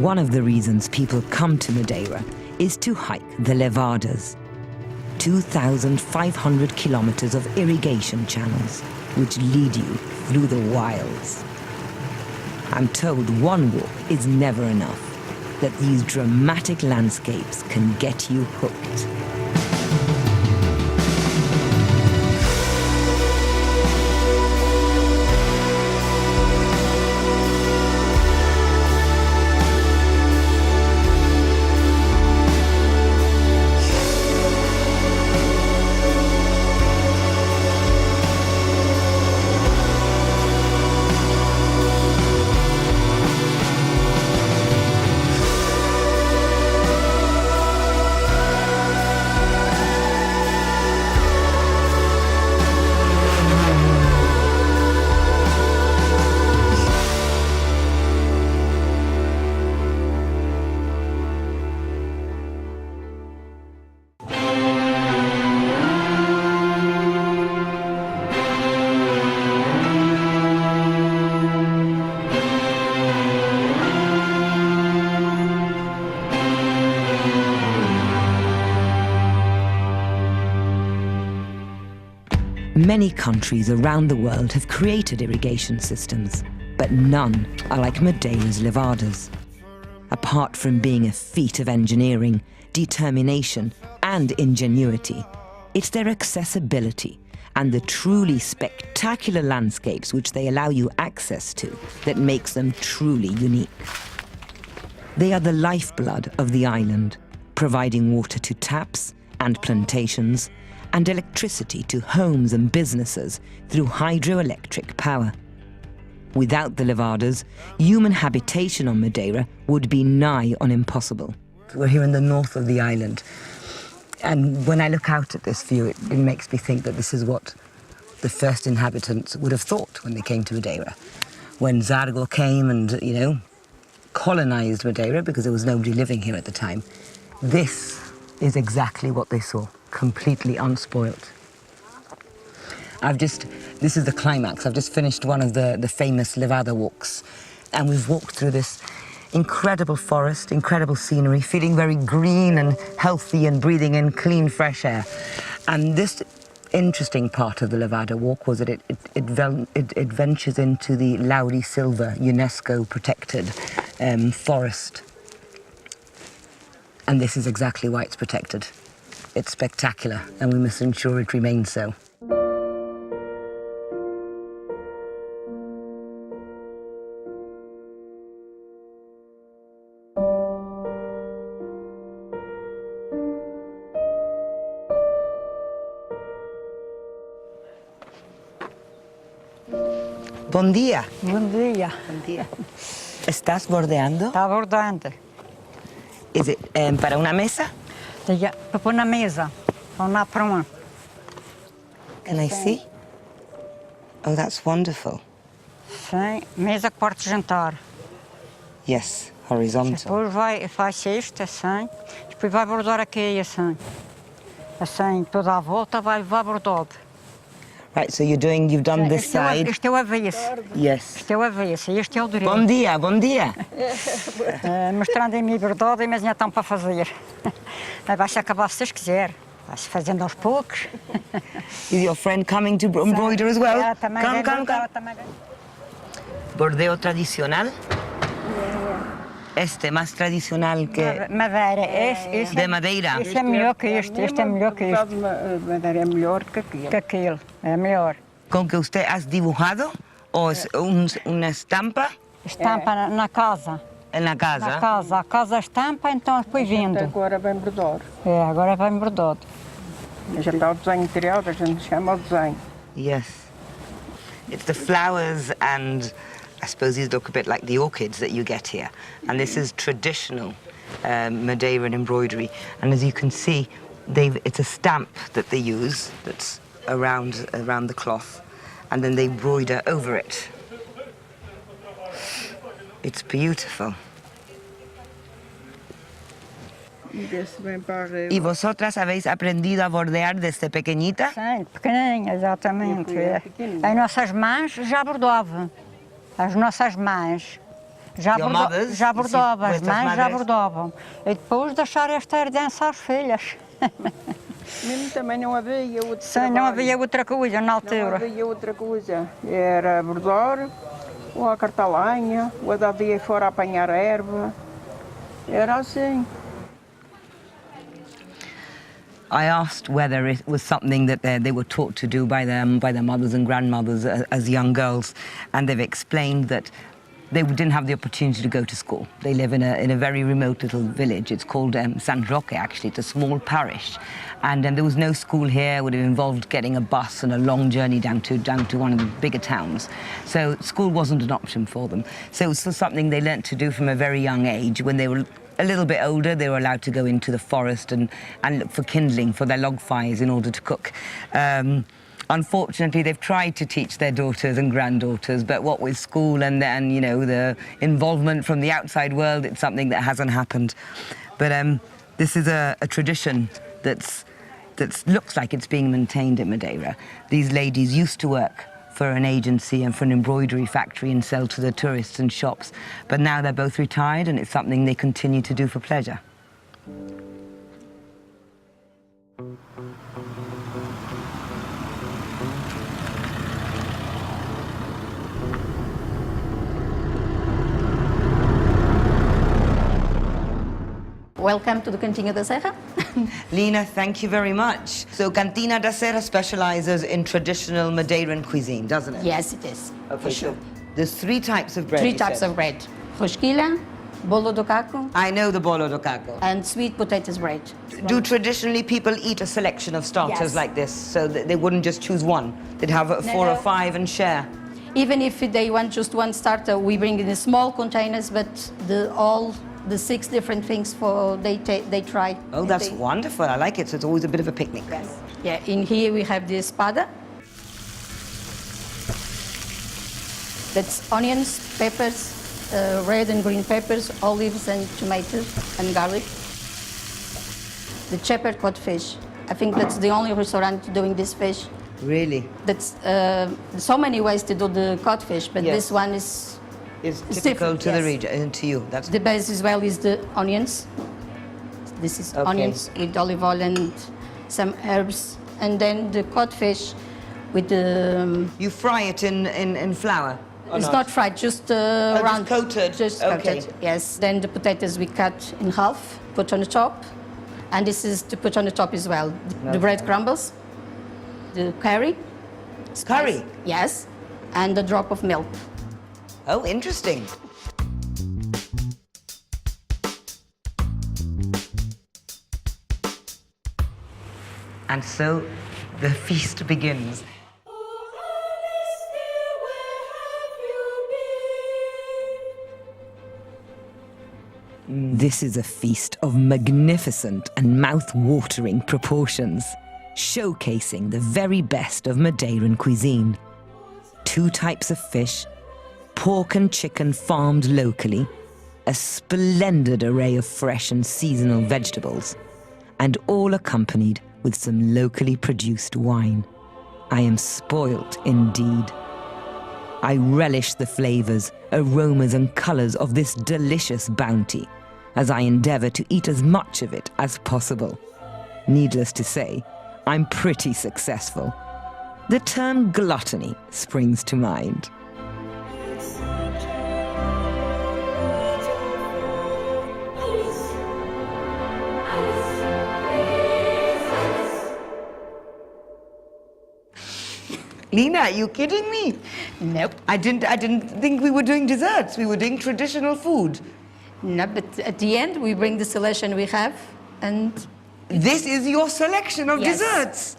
One of the reasons people come to Madeira is to hike the Levadas, 2,500 kilometers of irrigation channels which lead you through the wilds. I'm told one walk is never enough, that these dramatic landscapes can get you hooked. Many countries around the world have created irrigation systems, but none are like Madeira's Levadas. Apart from being a feat of engineering, determination, and ingenuity, it's their accessibility and the truly spectacular landscapes which they allow you access to that makes them truly unique. They are the lifeblood of the island, providing water to taps and plantations, and electricity to homes and businesses through hydroelectric power. Without the Levadas, human habitation on Madeira would be nigh on impossible. We're here in the north of the island, and when I look out at this view, it makes me think that this is what the first inhabitants would have thought when they came to Madeira. When Zargo came and, colonized Madeira, because there was nobody living here at the time, this is exactly what they saw. Completely unspoilt. This is the climax. I've just finished one of the famous Levada walks, and we've walked through this incredible forest, incredible scenery, feeling very green and healthy and breathing in clean, fresh air. And this interesting part of the Levada walk was that it ventures into the Lauri Silva UNESCO protected forest. And this is exactly why it's protected. It's spectacular, and we must ensure it remains so. Bom dia. Bom dia. Bom dia. ¿Estás bordeando? Está bordando. Is it para una mesa? Para pôr na mesa, para uma. Can I see? Oh, that's wonderful. Sim, mesa que pode jantar. Yes, horizontal. Depois faz isto, assim. Depois vai bordar aqui, assim. Assim, toda a volta vai bordado. Right, so you've done this side. Este é o avesso. Yes. Este é o avesso, este é o direito. Bom dia, bom dia. Mostrando a minha bordada, mas ainda estão para fazer. Vai-se acabar se Deus quiser. Vai-se fazendo aos poucos. Is your friend coming to embroider as well? Come. Bordeo tradicional? Este más tradicional que... Madeira. De Madeira? Este é melhor que este. Este é melhor que este. Madeira é melhor que aquilo. Que aquele. É melhor. ¿Con que usted has dibujado? ¿O es una estampa? Estampa na casa. Na casa? Na casa. A casa estampa, então depois vendo. Agora vem bordar. Agora vai bordado. Já está o desenho criado, a gente chama o desenho. Yes. It's the flowers and I suppose these look a bit like the orchids that you get here. And this is traditional Madeiran embroidery. And as you can see, it's a stamp that they use that's around the cloth. And then they embroider over it. It's beautiful. ¿Y vosotras habéis aprendido a bordear desde pequeñita? Sim, pequenininha, exatamente. As nossas mães já bordavam. As nossas mães Your mothers? Já You see, bordavam, as vuestras mães já madres? bordavam. E depois deixaram esta herança às filhas. Mesmo também não havia outro Sim, não trabalho. havia outra coisa na Não altura. havia outra coisa. Era bordar, ou a cortar lenha, ou a dar dia fora a apanhar erva. Era assim. I asked whether it was something that they were taught to do by their mothers and grandmothers as young girls, and they've explained that they didn't have the opportunity to go to school. They live in a very remote little village. It's called San Roque, actually. It's a small parish. And there was no school here. It would have involved getting a bus and a long journey down to one of the bigger towns. So school wasn't an option for them. So it was something they learnt to do from a very young age. When they were a little bit older, they were allowed to go into the forest and look for kindling for their log fires in order to cook. Unfortunately, they've tried to teach their daughters and granddaughters, but what with school and you know, the involvement from the outside world, it's something that hasn't happened. But this is a tradition that looks like it's being maintained in Madeira. These ladies used to work for an agency and for an embroidery factory and sell to the tourists and shops, but now they're both retired and it's something they continue to do for pleasure. Welcome to the Cantinho Da Serra. Lina, thank you very much. So Cantinho Da Serra specializes in traditional Madeiran cuisine, doesn't it? Yes, it is. Okay, for sure. so there's 3 types of bread. 3 you types said. of bread. Rosquilha, bolo do caco, I know the bolo do caco. and sweet potatoes bread. Do traditionally people eat a selection of starters Yes. like this, so that they wouldn't just choose one? They'd have 4 or no. 5 and share. Even if they want just one starter, we bring in small containers, but all the 6 different things they try. Oh, And that's they- wonderful. I like it. So it's always a bit of a picnic. Yes. Yeah, in here we have the espada. That's onions, peppers, red and green peppers, olives and tomatoes and garlic. The shepherd cod fish. I think that's the only restaurant doing this fish. Really? That's so many ways to do the codfish, but Yes. this one is It's It's typical different, to the yes. region and to you. That's the base as well is the onions. This is Okay. onions with olive oil and some herbs, and then the codfish with the. You fry it in flour? or It's not fried, just round. coated? Just Okay. coated, yes. Then the potatoes we cut in half, put on the top, and this is to put on the top as well. The bread crumbles, the curry. Curry? Yes, and a drop of milk. Oh, interesting. And so the feast begins. This is a feast of magnificent and mouth-watering proportions, showcasing the very best of Madeiran cuisine. 2 types of fish, pork and chicken farmed locally, a splendid array of fresh and seasonal vegetables, and all accompanied with some locally produced wine. I am spoilt indeed. I relish the flavors, aromas and colors of this delicious bounty as I endeavor to eat as much of it as possible. Needless to say, I'm pretty successful. The term gluttony springs to mind. Lina, are you kidding me? Nope. I didn't think we were doing desserts. We were doing traditional food. No, but at the end we bring the selection we have, and This is your selection of Yes. desserts.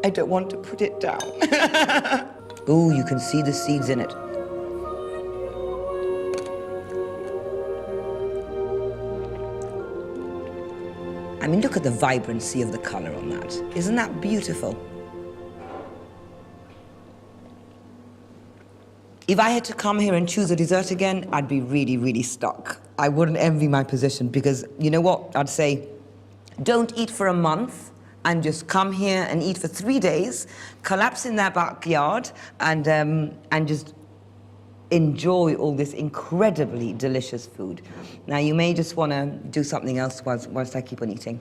I don't want to put it down. Oh, you can see the seeds in it. I mean, look at the vibrancy of the color on that. Isn't that beautiful? If I had to come here and choose a dessert again, I'd be really, really stuck. I wouldn't envy my position because, you know what, I'd say, don't eat for a month, and just come here and eat for 3 days, collapse in their backyard, and just enjoy all this incredibly delicious food. Now, you may just want to do something else whilst I keep on eating.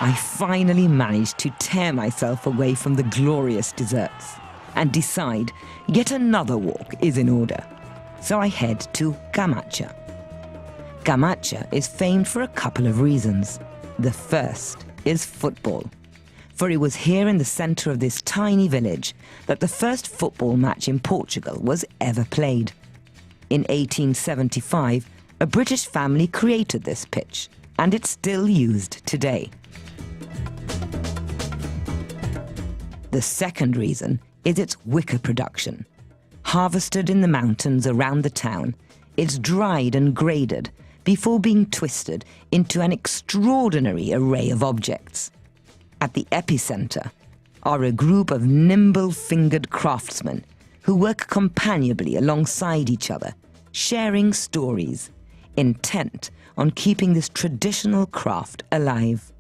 I finally managed to tear myself away from the glorious desserts and decide yet another walk is in order. So I head to Camacha. Camacha is famed for a couple of reasons. The first is football, for it was here in the center of this tiny village that the first football match in Portugal was ever played. In 1875, a British family created this pitch, and it's still used today. The second reason is its wicker production. Harvested in the mountains around the town, it's dried and graded before being twisted into an extraordinary array of objects. At the epicenter are a group of nimble-fingered craftsmen who work companionably alongside each other, sharing stories, intent on keeping this traditional craft alive.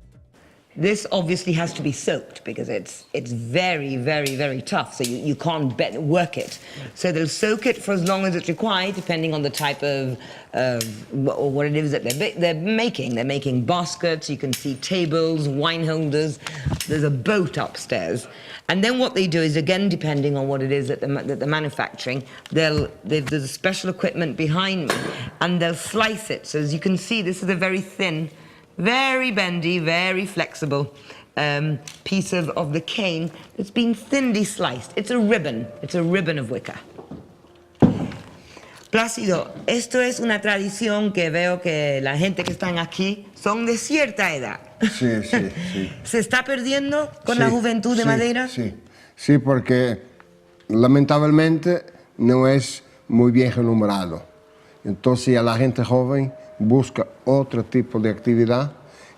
This obviously has to be soaked because it's very, very, very tough, so you can't work it. So they'll soak it for as long as it's required, depending on the type of or what it is that they're making. They're making baskets, you can see tables, wine holders. There's a boat upstairs. And then what they do is, again, depending on what it is that they're manufacturing, there's a special equipment behind me, and they'll slice it. So as you can see, this is a very thin, very bendy, very flexible piece of the cane that's been thinly sliced. It's a ribbon of wicker. Plácido, esto es una tradición que veo que la gente que están aquí son de cierta edad. Sí, sí, sí. ¿Se está perdiendo con la juventud de Madeira? Sí, sí, porque lamentablemente no es muy bien remunerado. Entonces a la gente joven busca otro tipo de actividad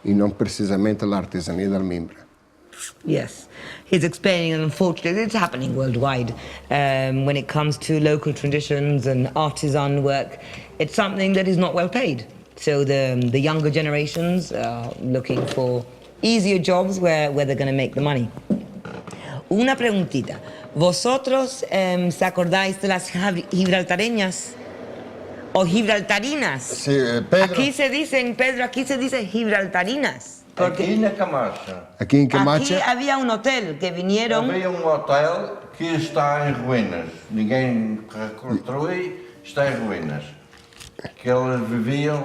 y no precisamente la artesanía del mimbre. Yes, he's explaining, and unfortunately it's happening worldwide. When it comes to local traditions and artisan work, it's something that is not well paid. So the younger generations are looking for easier jobs where they're going to make the money. Una preguntita. ¿Vosotros se acordáis de las gibraltareñas? ¿O gibraltarinas? Sí, Pedro. Aquí se dicen, Pedro, aquí se dice gibraltarinas. Aqui na Camacha. Aqui em Camacha. Aquí había un hotel que vinieron. Havia hotel que está em ruínas. Ninguém reconstrui, está em ruínas. Que elas viviam,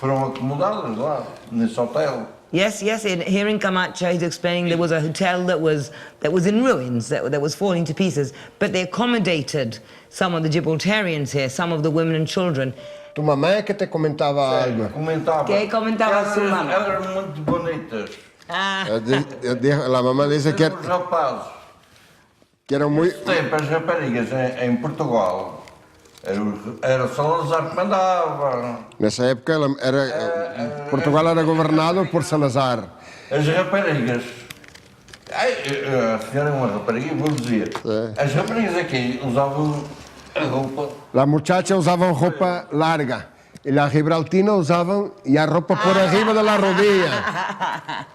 foram acomodadas lá, nesse hotel. Yes, here in Camacha, he's explaining there was a hotel that was in ruins, that was falling to pieces, but they accommodated some of the Gibraltarians here, some of the women and children. Tu mamãe que te comentava algo. Comentava. Que comentava sua mamãe? Elas eram muito bonitas. A mamãe disse que Os rapazes. Que eram muito... Tempo, as raparigas em Portugal, era Salazar que mandava. Nessa época Portugal era governado por Salazar. As raparigas, a senhora é uma rapariga, vou dizer, as raparigas aqui usavam a roupa. As muchachas usavam roupa larga e as gibraltinas usavam a roupa por arriba da rodilla.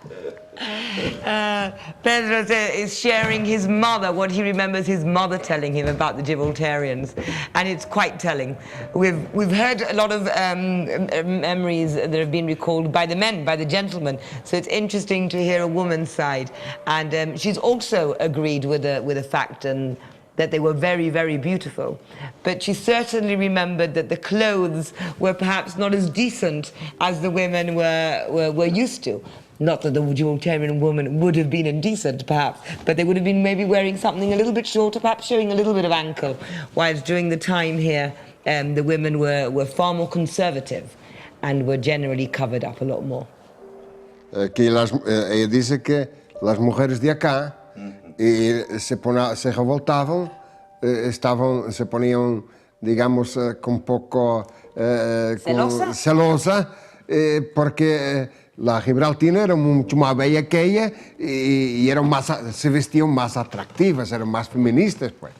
Pedro is sharing his mother, what he remembers his mother telling him about the Gibraltarians, and it's quite telling. We've heard a lot of memories that have been recalled by the men, by the gentlemen, so it's interesting to hear a woman's side. And she's also agreed with the fact that they were very, very beautiful. But she certainly remembered that the clothes were perhaps not as decent as the women were used to. Not that the Gibraltarian woman would have been indecent, perhaps, but they would have been maybe wearing something a little bit shorter, perhaps showing a little bit of ankle, whilst during the time here, the women were far more conservative and were generally covered up a lot more. Ella dice que las mujeres de acá se revoltavam, se ponían, digamos, un poco celosa, porque la gibraltina era mucho más bella que ella y eran se vestían más atractivas, eran más feministas, pues.